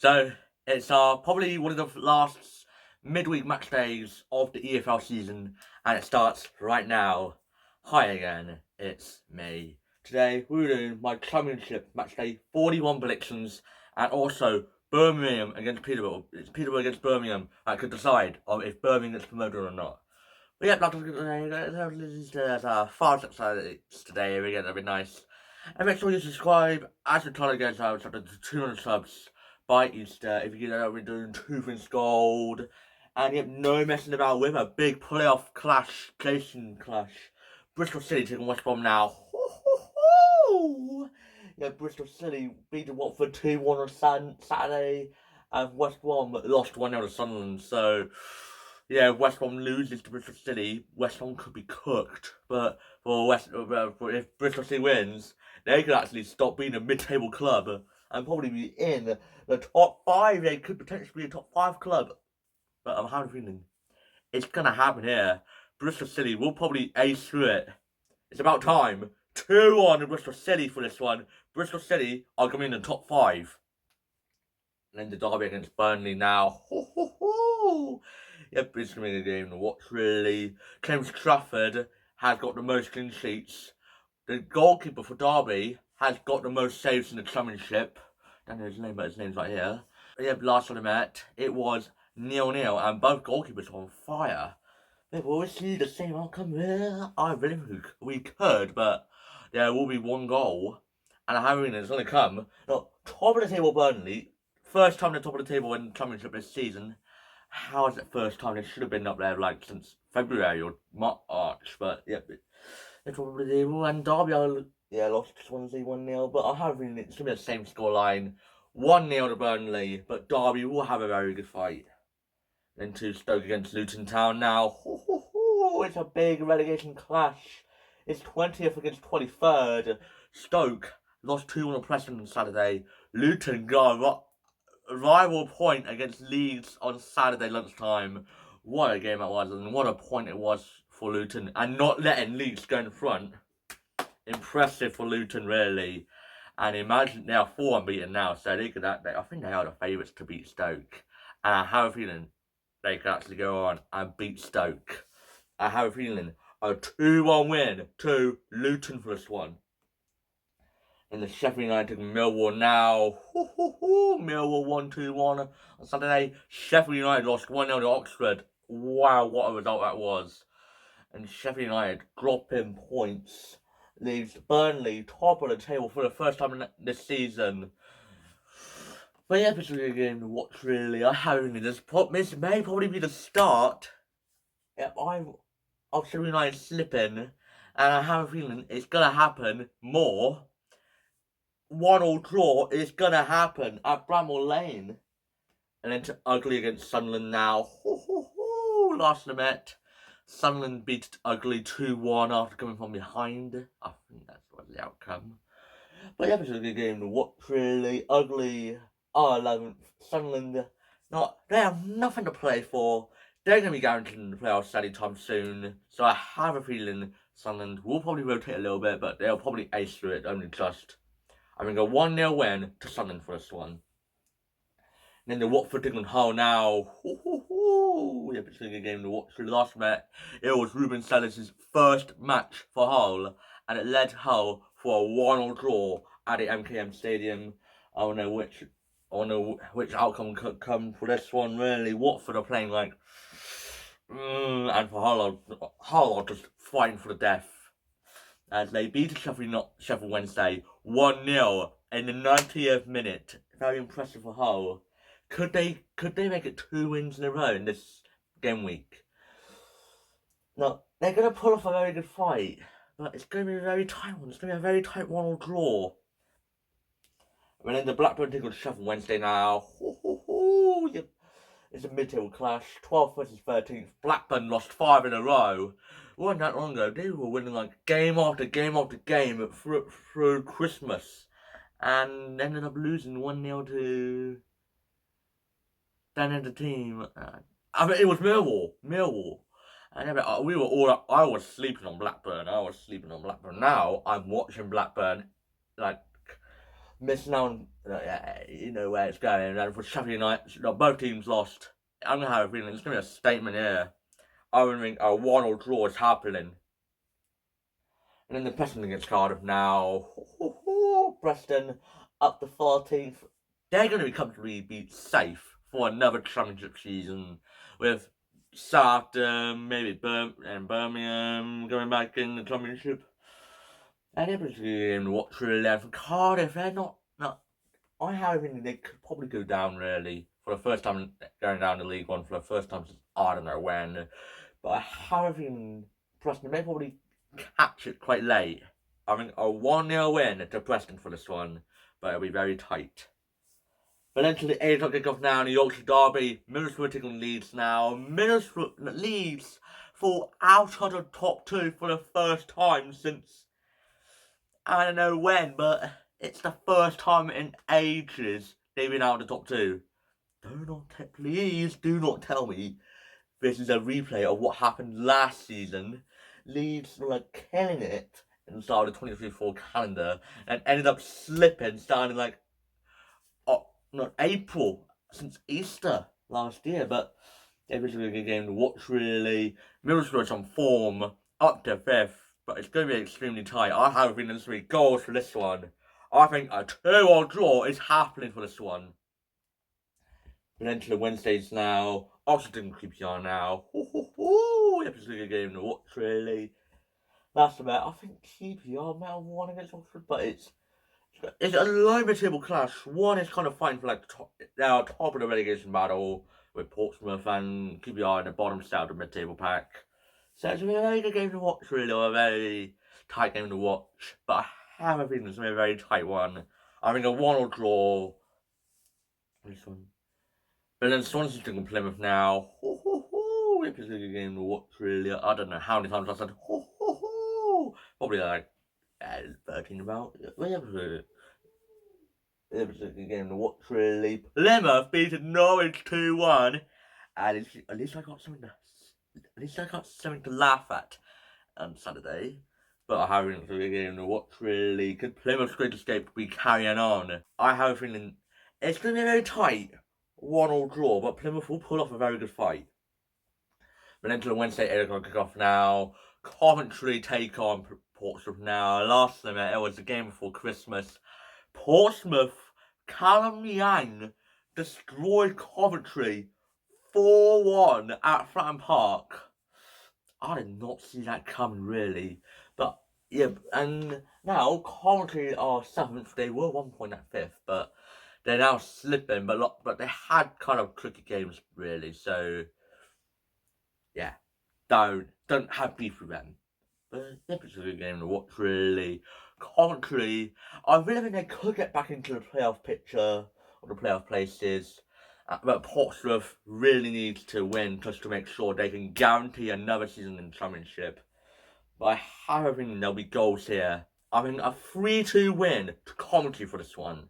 So it's probably one of the last midweek match days of the EFL season, and it starts right now. Hi again, it's me. Today we're doing my championship match day 41 predictions, and also Birmingham against Peterborough. It's Peterborough against Birmingham. I could decide if Birmingham gets promoted or not. But yeah, there's 5 today. We're getting a bit nice. And make sure you subscribe as we're trying to get up to 200 subs by Easter. If you get that, we're doing 2 things gold. And yep, no messing about with a big playoff clash, Jason clash. Bristol City taking West Brom now. Yeah, Bristol City beat Watford 2-1 on Saturday. And West Brom lost 1-0 to Sunderland. So, yeah, West Brom loses to Bristol City. West Brom could be cooked. But if Bristol City wins, they could actually stop being a mid-table club and probably be in the top 5. They could potentially be a top 5 club. But I'm having a feeling it's going to happen here. Bristol City will probably ace through it. It's about time. 2-1 in Bristol City for this one. Bristol City are coming in the top 5. And then the derby against Burnley now. Yep, it's going to be a game to watch, really. James Trafford has got the most clean sheets. The goalkeeper for Derby has got the most saves in the championship. I don't know his name, but his name's right here. But yeah, last time I met, it was 0-0, and both goalkeepers are on fire. Maybe we'll see the same outcome here. I really think we could, but there will be one goal. And I have a feeling it's going to come. Now, top of the table Burnley. First time at the top of the table in the championship this season. How is it first time? They should have been up there like since February or March. But yep, they're top of the table. And Derby, lost to Swansea 1-0. But I have a feeling it's going to be the same scoreline. 1-0 to Burnley. But Derby will have a very good fight. Then to Stoke against Luton Town now. It's a big relegation clash. It's 20th against 23rd. Stoke lost 2-1 to Preston on Saturday. Luton got a rival point against Leeds on Saturday lunchtime. What a game that was, and what a point it was for Luton. And not letting Leeds go in front. Impressive for Luton, really. And imagine they are 4 unbeaten now, so I think they are the favourites to beat Stoke. And I have a feeling they could actually go on and beat Stoke. I have a feeling a 2-1 win to Luton for this one. In the Sheffield United Millwall now. Millwall 1-2-1 on Saturday. Sheffield United lost 1-0 to Oxford. Wow, what a result that was. And Sheffield United dropping points. Leaves Burnley top of the table for the first time this season. But yeah, it's a good game to watch, really. I have this may probably be the start of Sheffield United slipping. And I have a feeling it's going to happen more. 1-1 draw is going to happen at Bramall Lane. And then to Ugly against Sunderland now. Last time I met, Sunderland beat Ugly 2-1 after coming from behind. I think that's what the outcome. But yeah, it's a good game to watch, really. Ugly are 11th. Sunderland, they have nothing to play for. They're going to be guaranteed in the playoffs anytime soon. So I have a feeling Sunderland will probably rotate a little bit, but they'll probably ace through it, only just. I'm going to go 1-0 win to Sunderland for this one. And then the Watford taking on Hull now. Yeah, it's a good game to watch. The last match, it was Ruben Salas' first match for Hull, and it led Hull for a 1-1 draw at the MKM Stadium. I don't know which outcome could come for this one, really. Watford are playing like, and for Hull are just fighting for the death. As they beat Sheffield Wednesday 1-0 in the 90th minute. Very impressive for Hull. Could they make it 2 wins in a row in this game week? No, they're going to pull off a very good fight, but it's going to be a very tight one. It's going to be a very tight 1-1 draw. And then the Blackburn take on Sheffield Wednesday now. Yep. It's a mid-table clash. 12th versus 13th. Blackburn lost 5 in a row. It wasn't that long ago. They were winning like game after game after game through Christmas. And ended up losing 1-0 to the team. I mean, it was Millwall. And I was sleeping on Blackburn. Now I'm watching Blackburn like missing out on, you know where it's going. And for Sheffield United, both teams lost. I'm going to have a feeling it's going to be a statement here. I think a 1-1 draw is happening. And then the Preston against Cardiff now. Preston up to 14th. They're going to be comfortably be safe for another championship season with Southampton, maybe Birmingham going back in the championship. And everything in what really from Cardiff, they're not. I have a feeling they could probably go down really for the first time going down to League One for the first time since I don't know when. But I have a feeling Preston may probably catch it quite late. I think a 1-0 win to Preston for this one, but it'll be very tight. But then to the 8 o'clock kickoff now in the Yorkshire Derby. Middlesbrough taking Leeds now. Leeds fall out of the top 2 for the first time since I don't know when, but it's the first time in ages they've been out of the top 2. Please do not tell me this is a replay of what happened last season. Leeds were like killing it in the start of the 2024 calendar and ended up slipping starting like not April since Easter last year. But it was a good game to watch really. Middlesbrough's on form up to 5th, but it's going to be extremely tight. I have a feeling 3 goals for this one. I think a 2-2 draw is happening for this one. And then to the Wednesdays now. Oxford and QPR now. It was a good game to watch, really. That's about. I think QPR might have won against Oxford, but it's a low mid-table clash. One is kind of fighting for like top of the relegation battle with Portsmouth and QPR in the bottom side of the mid-table pack. So it's a very good game to watch, really, or a very tight game to watch. But I have a feeling it's going to be a very tight one. I think a 1-1 draw. This one. But then Swansea taking Plymouth now. It was a good game to watch, really. I don't know how many times I said probably like 13 about. It was a good game to watch, really. Plymouth beat Norwich 2-1. And at least I got something to laugh at on Saturday. But I have a good game to watch, really. Could Plymouth's great escape be carrying on? I have a feeling it's going to be very tight. 1-1 draw, but Plymouth will pull off a very good fight. But then to the Wednesday 8 o'clock kickoff now. Coventry take on Portsmouth now. Last time it was the game before Christmas. Portsmouth, Callum Yang destroyed Coventry 4-1 at Fratton Park. I did not see that coming, really. But yeah, and now Coventry are 7th. They were 1 point at 5th, but they're now slipping. But they had kind of tricky games, really. So yeah, don't have beef with them. But it's a good game to watch, really. Coventry, I really think they could get back into the playoff picture or the playoff places. But Portsmouth really needs to win just to make sure they can guarantee another season in the Championship. But I have a feeling there'll be goals here. I mean, a 3-2 win to Coventry for this one.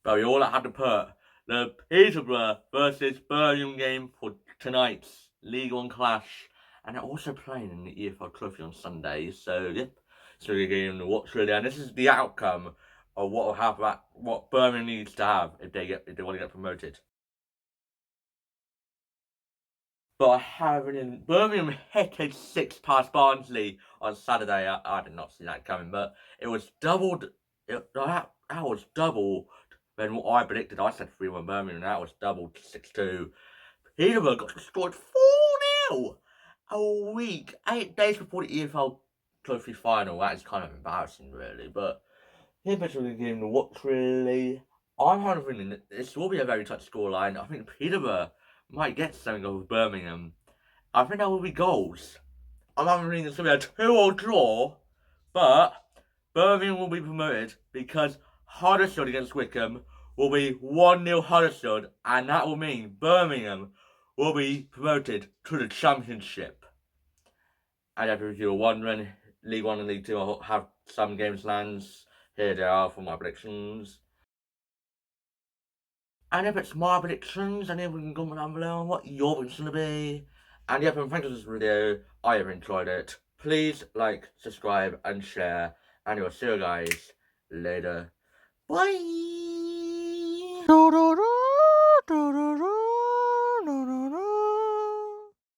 But we all had to put the Peterborough versus Birmingham game for tonight's League One clash. And they're also playing in the EFL Trophy on Sunday. So, yep, it's a good game to watch, really. And this is the outcome of what will happen, what Birmingham needs to have if they want to get promoted. But I have in Birmingham hit 6 past Barnsley on Saturday. I did not see that coming, but it was doubled. That was double than what I predicted. I said 3-1 Birmingham, and that was doubled to 6-2. Peterborough got destroyed 4-0 a week, 8 days before the EFL Trophy final. That is kind of embarrassing, really. But here's a good game to watch, really. I'm kind of thinking that this will be a very tight scoreline. I think Peterborough might get something over Birmingham. I think there will be goals. I'm not thinking it's going to be a 2-2 draw, but Birmingham will be promoted because Huddersfield against Wickham will be 1-0 Huddersfield, and that will mean Birmingham will be promoted to the Championship. And if you were wondering, League 1 and League 2 will have some games lands. Here they are for my predictions. And if it's my predictions, and if we can comment down below on what your predictions will be. And yep, and thanks for this video. I have enjoyed it. Please like, subscribe, and share. And I will see you guys later. Bye. Do, do, do.